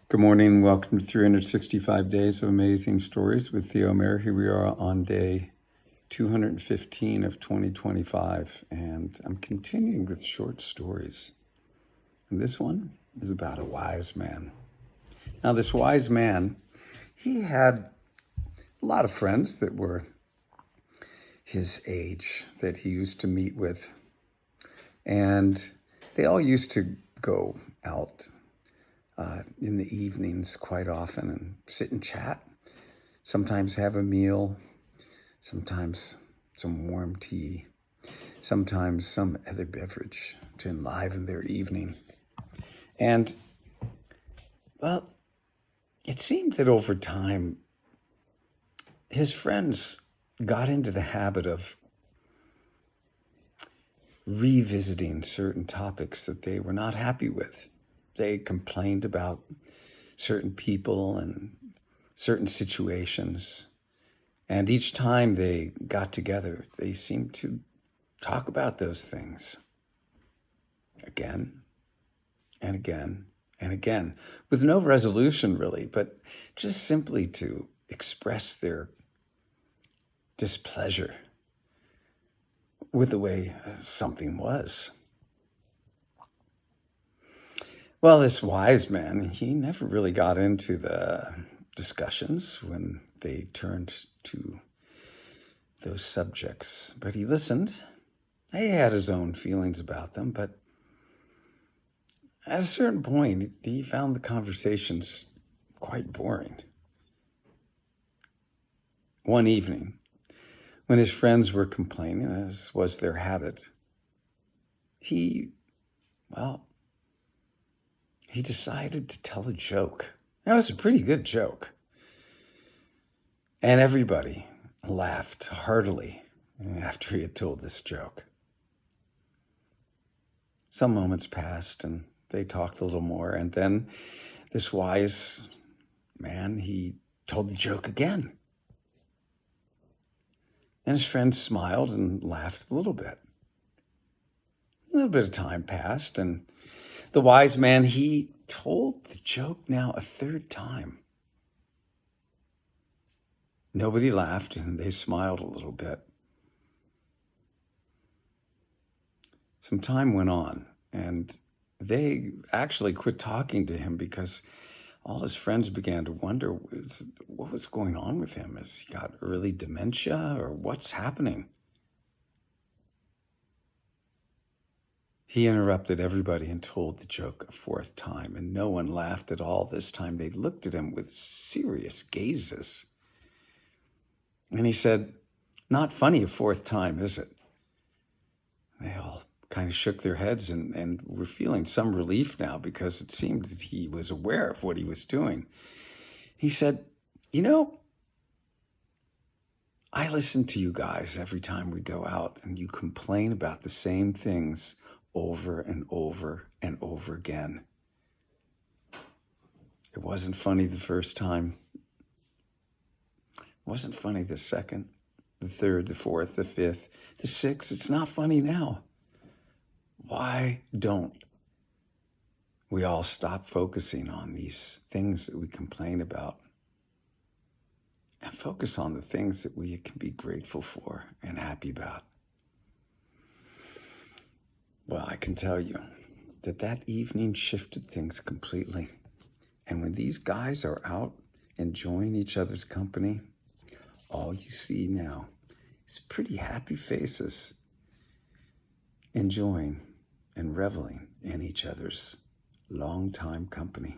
Good morning. Welcome to 365 Days of Amazing Stories with Theo Mayer. Here we are on day 215 of 2025, and I'm continuing with short stories. And this one is about a wise man. Now, this wise man, he had a lot of friends that were his age that he used to meet with. And they all used to go out in the evenings quite often and sit and chat, sometimes have a meal, sometimes some warm tea, sometimes some other beverage to enliven their evening. And, well, it seemed that over time, his friends got into the habit of revisiting certain topics that they were not happy with. They complained about certain people and certain situations. And each time they got together, they seemed to talk about those things again and again and again, with no resolution really, but just simply to express their displeasure with the way something was. Well, this wise man, he never really got into the discussions when they turned to those subjects, but he listened. He had his own feelings about them, but at a certain point, he found the conversations quite boring. One evening, when his friends were complaining, as was their habit, he decided to tell a joke. That was a pretty good joke. And everybody laughed heartily after he had told this joke. Some moments passed and they talked a little more. And then this wise man, he told the joke again. And his friends smiled and laughed a little bit. A little bit of time passed, and the wise man, he told the joke now a third time. Nobody laughed, and they smiled a little bit. Some time went on, and they actually quit talking to him because all his friends began to wonder what was going on with him. Has he got early dementia, or what's happening? He interrupted everybody and told the joke a fourth time, and no one laughed at all this time. They looked at him with serious gazes. And he said, "Not funny a fourth time, is it?" They all kind of shook their heads and were feeling some relief now because it seemed that he was aware of what he was doing. He said, I listen to you guys every time we go out, and you complain about the same things over and over and over again. It wasn't funny the first time. It wasn't funny the second, the third, the fourth, the fifth, the sixth. It's not funny now. Why don't we all stop focusing on these things that we complain about and focus on the things that we can be grateful for and happy about? Well, I can tell you that evening shifted things completely. And when these guys are out enjoying each other's company, all you see now is pretty happy faces enjoying and reveling in each other's long-time company.